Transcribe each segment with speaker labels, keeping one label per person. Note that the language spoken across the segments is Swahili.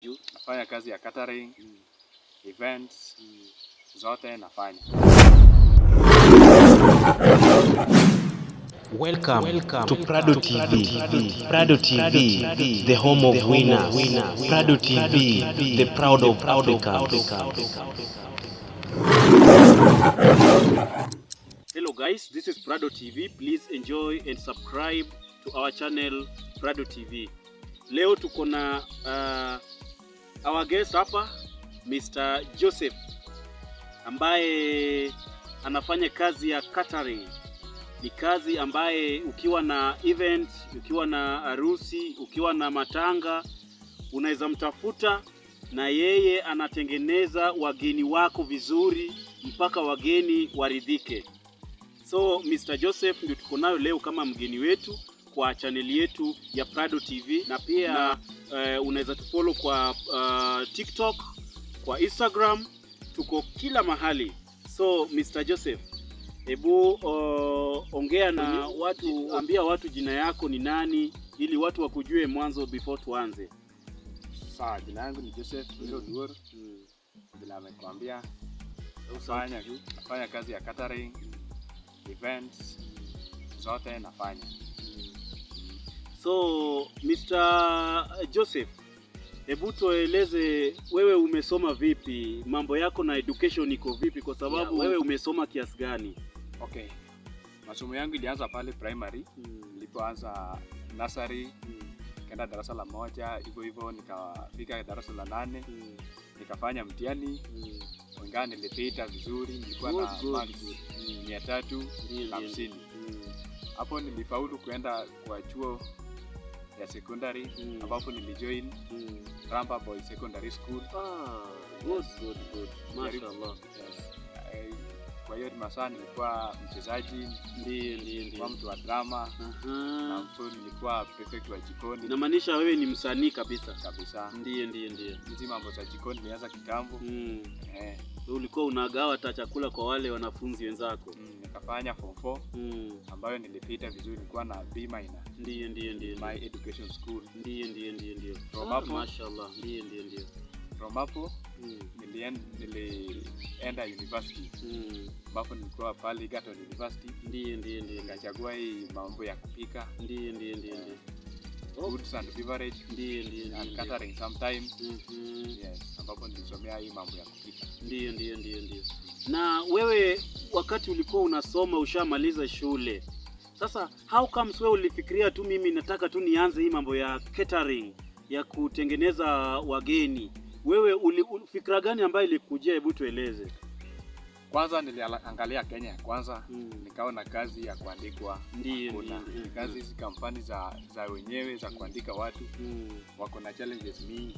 Speaker 1: Nafanya kazi ya catering, events, zote nafanya.
Speaker 2: Welcome to Prado TV. Prado TV, the home of winners. Prado TV, the proud of Africa.
Speaker 3: Hello guys, this is Prado TV. Please enjoy and subscribe to our channel Prado TV. Leo tuko na our guest hapa Mr. Joseph ambaye anafanya kazi ya catering. Ni kazi ambaye ukiwa na event, ukiwa na harusi, ukiwa na matanga, unaweza mtafuta na yeye anatengeneza wageni wako vizuri mpaka wageni waridhike. So Mr. Joseph ndio tuko nayo leo kama mgeni wetu kwa channel yetu ya Prado TV, na pia unaweza tufollow kwa TikTok, kwa Instagram, tuko kila mahali. So Mr. Joseph, hebu ongea na watu, ambia watu jina yako ni nani ili watu wakujue mwanzo before tuanze.
Speaker 1: Sawa, jina yangu ni Joseph Duor. Bila amekwambia nafanya kazi ya catering, events, zote nafanya.
Speaker 3: So Mr. Joseph, hebu tueleze wewe umesoma vipi, mambo yako na education iko vipi, kwa sababu wewe umesoma kiasi gani?
Speaker 1: Okay, masomo yangu ilianza pale primary. Nilipoanza nursery, nikaenda darasa la 1, hivyo nikafika darasa la 8, nikafanya mtihani, ingawa nilipita vizuri, nilikuwa na marks 350. Hapo nilifaulu kuenda kwa chuo ya secondary, ambapo nilijoin Rampa Boy Secondary School.
Speaker 3: Good. Mashallah.
Speaker 1: Kwa hiyo masaa nilikuwa mchezaji, nilikuwa mtu wa drama, na nilikuwa prefect wa jikoni.
Speaker 3: Inamaanisha wewe ni msanii kabisa. Ndiyo.
Speaker 1: Hizi mambo za jikoni nilianza kitambo.
Speaker 3: Ulikuwa unagawa hata chakula kwa wale wanafunzi wenzako.
Speaker 1: Nikafanya form 4 ambayo nilipita vizuri, nilikuwa na B-.
Speaker 3: Ndiyo.
Speaker 1: My education school.
Speaker 3: Ndiyo.
Speaker 1: From hapo,
Speaker 3: mashallah. Ndiyo.
Speaker 1: From hapo nilienda university. Ambapo nilikuwa pale Egerton University.
Speaker 3: Ndiyo.
Speaker 1: Nikachagua hii mambo ya kupika.
Speaker 3: Ndiyo.
Speaker 1: Foods and beverage.
Speaker 3: Ndiyo.
Speaker 1: And catering sometimes. Yes, ambapo nilisomea hii mambo ya kupika.
Speaker 3: Ndiyo. Na wewe wakati ulikuwa unasoma ushamaliza shule, sasa how comes wewe ulifikiria tu mimi nataka tu nianze hii mambo ya catering, ya kutengeneza wageni? Wewe ulifikira gani ambayo ilikujia? Hebu tueleze.
Speaker 1: Kwanza niliangalia Kenya kwanza, nikaona kazi ya kuandikwa.
Speaker 3: Ndiyo.
Speaker 1: Kazi hizi kampani za wenyewe za kuandika watu wako na challenges mingi.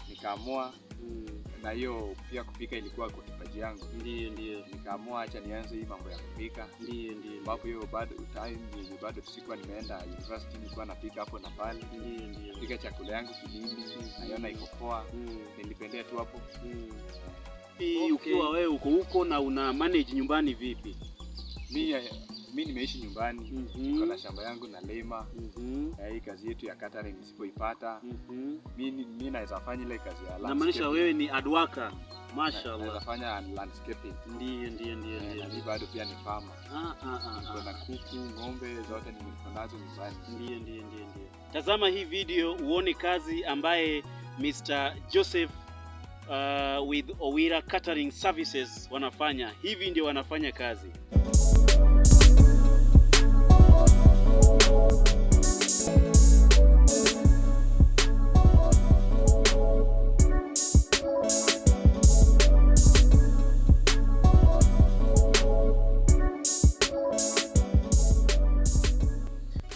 Speaker 1: Nikaamua na hiyo pia kupika ilikuwa kwa kipaji yangu.
Speaker 3: Ndiyo.
Speaker 1: Nikaamua acha nianze hii mambo ya kupika.
Speaker 3: Ndiyo.
Speaker 1: Ambapo hiyo bado sikuwa nimeenda university, nilikuwa napika hapo na pale.
Speaker 3: Ndiyo.
Speaker 1: Pika chakula yangu kidini, naiona iko poa. Nilipendea tu hapo.
Speaker 3: Okay. Ukiwa wewe uko huko na una manage nyumbani vipi?
Speaker 1: Mimi nimeishi nyumbani, niko na shamba yangu na lema. Hii kazi yetu ya catering nisipoipata, mimi naweza fanya ile kazi ya landscaping.
Speaker 3: Na maanisha wewe ni hard worker. Mashallah.
Speaker 1: Naweza fanya landscaping.
Speaker 3: Ndiyo.
Speaker 1: Mimi bado pia ni farmer. Kuna kuku, ng'ombe, zote niko nazo nyumbani.
Speaker 3: Ndiyo. Tazama hii video uone kazi ambaye Mr. Joseph with Owira Catering Services wanafanya. Hivi ndio wanafanya kazi.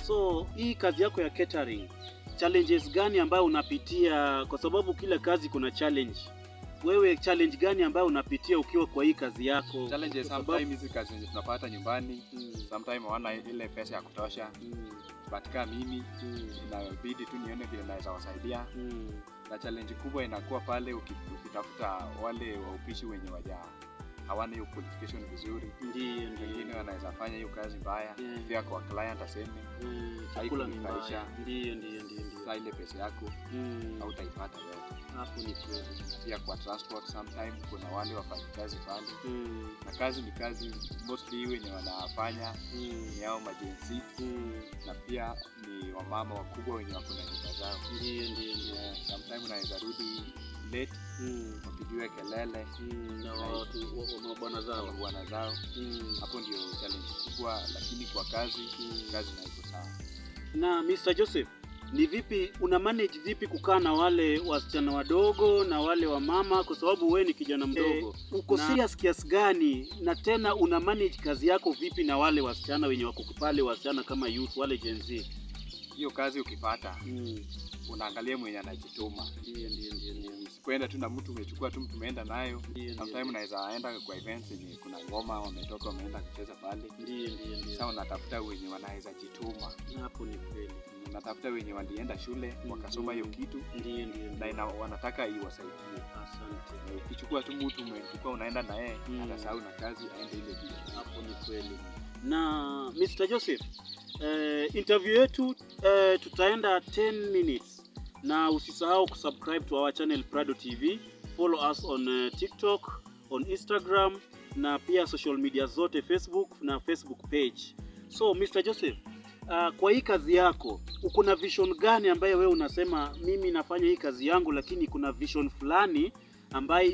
Speaker 3: So hii kazi yako ya catering, challenges gani ambayo unapitia? Kwa sababu kila kazi kuna challenge. Wewe challenge gani ambayo unapitia ukiwa kwa hii kazi yako?
Speaker 1: Challenges sometimes hizi kazi tunapata nyumbani, sometimes hawana ile pesa ya kutosha. But kama mimi inabidi tu nione vile naweza wasaidia. Na challenge kubwa inakuwa pale ukitafuta wale waupishi wenye hawana hiyo qualification vizuri.
Speaker 3: Ndiyo.
Speaker 1: Wengine wanaweza fanya hiyo kazi mbaya, pia kwa client aseme
Speaker 3: chakula ni mbaya. Ndiyo.
Speaker 1: Sasa ile pesa yako hautaipata yote.
Speaker 3: Hapo ni kweli.
Speaker 1: Pia kwa transport sometimes kuna wale wafanyikazi pale. Na kazi ni kazi, mostly wenye wanafanya ni hao majensi. Na pia ni wamama wakubwa wenye wako na nyumba zao.
Speaker 3: Ndio.
Speaker 1: Sometimes unaweza rudi late, wapigiwe kelele
Speaker 3: na watu wa bwana zao. Hapo ndio challenge kubwa, lakini kwa kazi na iko sawa. Na Mr. Joseph, ni vipi una manage vipi kukaa na wale wasichana wadogo na wale wa mama, kwa sababu wewe ni kijana mdogo? Uko serious kiasi gani, na tena una manage kazi yako vipi na wale wasichana wenye wako pale, wasichana kama youth wale Gen Z?
Speaker 1: Hiyo kazi ukipata unaangalia mwenye anajituma.
Speaker 3: Ndio.
Speaker 1: Kwenda tu na mtu umechukua tu mtu umeenda nayo. Sometimes unaweza enda kwa events yenye kuna ngoma wametoka wameenda kucheza pale.
Speaker 3: Ndio.
Speaker 1: Sasa unatafuta wenye wanaweza jituma.
Speaker 3: Hapo ni kweli.
Speaker 1: Unatafuta wenye walienda shule wakasoma hiyo kitu.
Speaker 3: Ndio.
Speaker 1: Na wanataka iwasaidie.
Speaker 3: Asante.
Speaker 1: Ukichukua tu mtu umechukua unaenda na yeye atasahau na kazi aende ile vile.
Speaker 3: Hapo ni kweli. Na Mr. Joseph, interview yetu tutaenda 10 minutes. Na usisahau kusubscribe to our channel Prado TV, follow us on TikTok, on Instagram na pia social media zote, Facebook na Facebook page. So Mr. Joseph, kwa hii kazi yako uko na vision gani ambayo wewe unasema mimi nafanya hii kazi yangu, lakini kuna vision fulani ambayo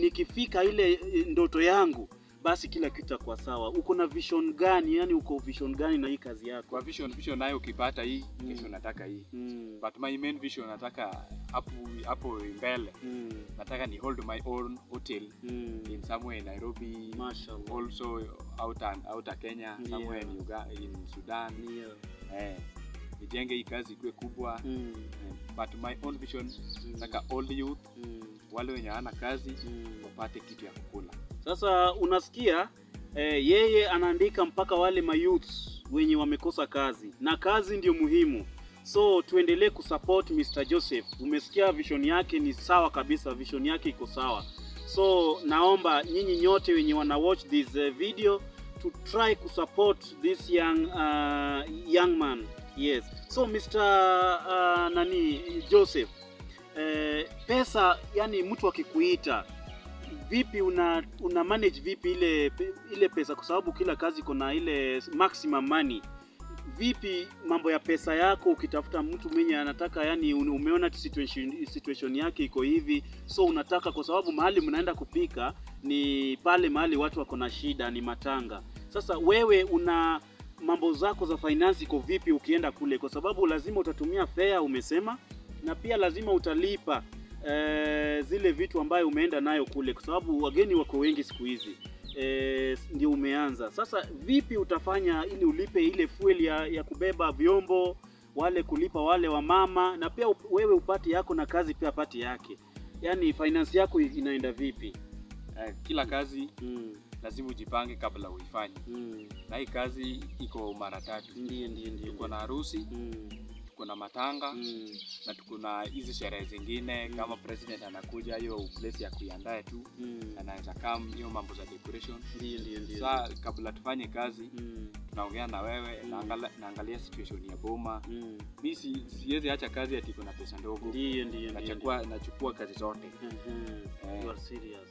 Speaker 3: nikifika ile ndoto yangu basi kila kitu kwa sawa? Uko na vision gani? Yani uko vision gani na hii kazi yako?
Speaker 1: Kwa vision nayo ukipata hii, kesho nataka hii. But my main vision nataka hapo mbele. Nataka ni hold my own hotel in somewhere in Nairobi.
Speaker 3: Mashallah.
Speaker 1: Also out Kenya, somewhere in Sudan. Nijenge hii kazi ikuwe kubwa. But my own vision nataka all the youth wale wenye hana kazi wapate kitu ya kukula.
Speaker 3: Sasa unasikia yeye anaandika mpaka wale mayouths wenye wamekosa kazi, na kazi ndio muhimu. So tuendelee kusupport Mr. Joseph. Umesikia vision yake ni sawa kabisa, vision yake iko sawa. So naomba nyinyi nyote wenye wana watch this video to try kusupport this young man. Yes. So Mr. Joseph, pesa, yani mtu akikuita vipi una manage vipi ile pesa, kwa sababu kila kazi kuna ile maximum money. Vipi mambo ya pesa yako ukitafuta mtu mwenye anataka, yani umeona situation yake iko hivi, so unataka, kwa sababu mahali mnaenda kupika ni pale mahali watu wako na shida, ni matanga. Sasa wewe una mambo zako za finance iko vipi ukienda kule, kwa sababu lazima utatumia fare umesema, na pia lazima utalipa zile vitu ambayo umeenda nayo kule, kwa sababu wageni wako wengi siku hizi. Ndio umeanza. Sasa vipi utafanya ili ulipe ile fuel ya kubeba vyombo, wale kulipa wale wa mama, na pia wewe upate yako na kazi pia apate yake? Yani finance yako inaenda vipi?
Speaker 1: Kila kazi lazima ujipange kabla uifanye. Na hii kazi iko mara tatu.
Speaker 3: Ndio.
Speaker 1: Tuko na harusi, tuko na matanga, na tuko na hizi sherehe zingine kama president anakuja, hiyo place ya kuiandaa tu anaweza kama hiyo mambo za decoration.
Speaker 3: Ndio.
Speaker 1: Sasa kabla tufanye kazi tunaongea na wewe, naangalia situation ya boma. Mimi siwezi acha kazi ati kuna pesa ndogo.
Speaker 3: Ndio.
Speaker 1: Nachukua kazi zote.
Speaker 3: You are serious.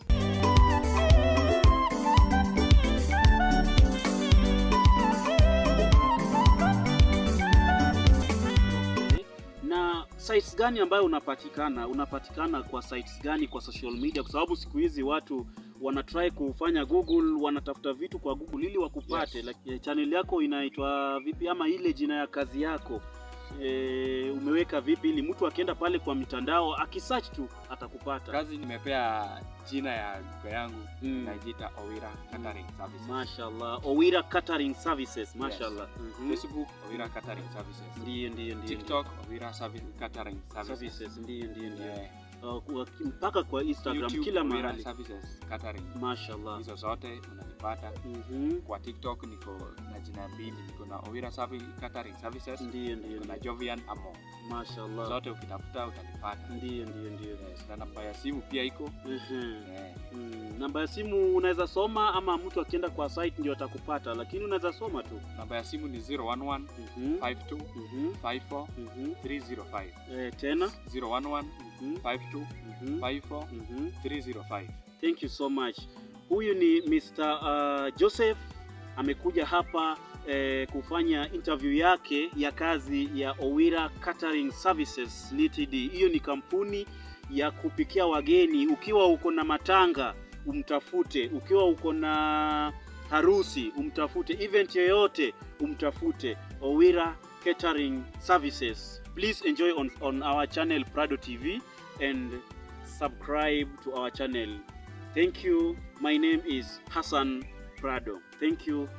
Speaker 3: Na sites gani ambayo unapatikana kwa sites gani kwa social media, kwa sababu siku hizi watu wana try kufanya Google, wanatafuta vitu kwa Google ili wakupate.
Speaker 1: Yes.
Speaker 3: Like, channel yako inaitwa vipi, ama ile jina ya kazi yako umeweka vipi ili mtu akienda pale kwa mitandao akisearch tu atakupata?
Speaker 1: Kazi nimepea jina ya duka yangu, najiita Owira Catering Services.
Speaker 3: Mashallah, Owira Catering Services. Mashallah.
Speaker 1: Yes. Facebook Owira Catering Services.
Speaker 3: Ndio.
Speaker 1: TikTok Owira Catering Services.
Speaker 3: Ndio. Mpaka kwa Instagram,
Speaker 1: YouTube,
Speaker 3: kila
Speaker 1: Owira
Speaker 3: mahali.
Speaker 1: Services Catering.
Speaker 3: Mashallah.
Speaker 1: Hizo zote unanipata. Kwa TikTok niko na jina mbili, niko na Owira Catering Services.
Speaker 3: Ndio.
Speaker 1: Na Jovian Amo.
Speaker 3: Mashallah.
Speaker 1: Zote ukitafuta utanipata.
Speaker 3: Ndio.
Speaker 1: Yes. Na namba ya simu pia iko.
Speaker 3: Namba ya simu unaweza soma, ama mtu akienda kwa site ndio atakupata, lakini unaweza soma tu.
Speaker 1: Namba ya simu ni 011 52 54 305.
Speaker 3: Tena
Speaker 1: 011 52 54 305.
Speaker 3: Thank you so much. Huyu ni Mr. Joseph amekuja hapa kufanya interview yake ya kazi ya Owira Catering Services Ltd. Hiyo ni kampuni ya kupikia wageni. Ukiwa uko na matanga umtafute, ukiwa uko na harusi umtafute, event yoyote umtafute. Owira Catering Services. Please enjoy on our channel Prado TV and subscribe to our channel. Thank you. My name is Hassan Prado. Thank you.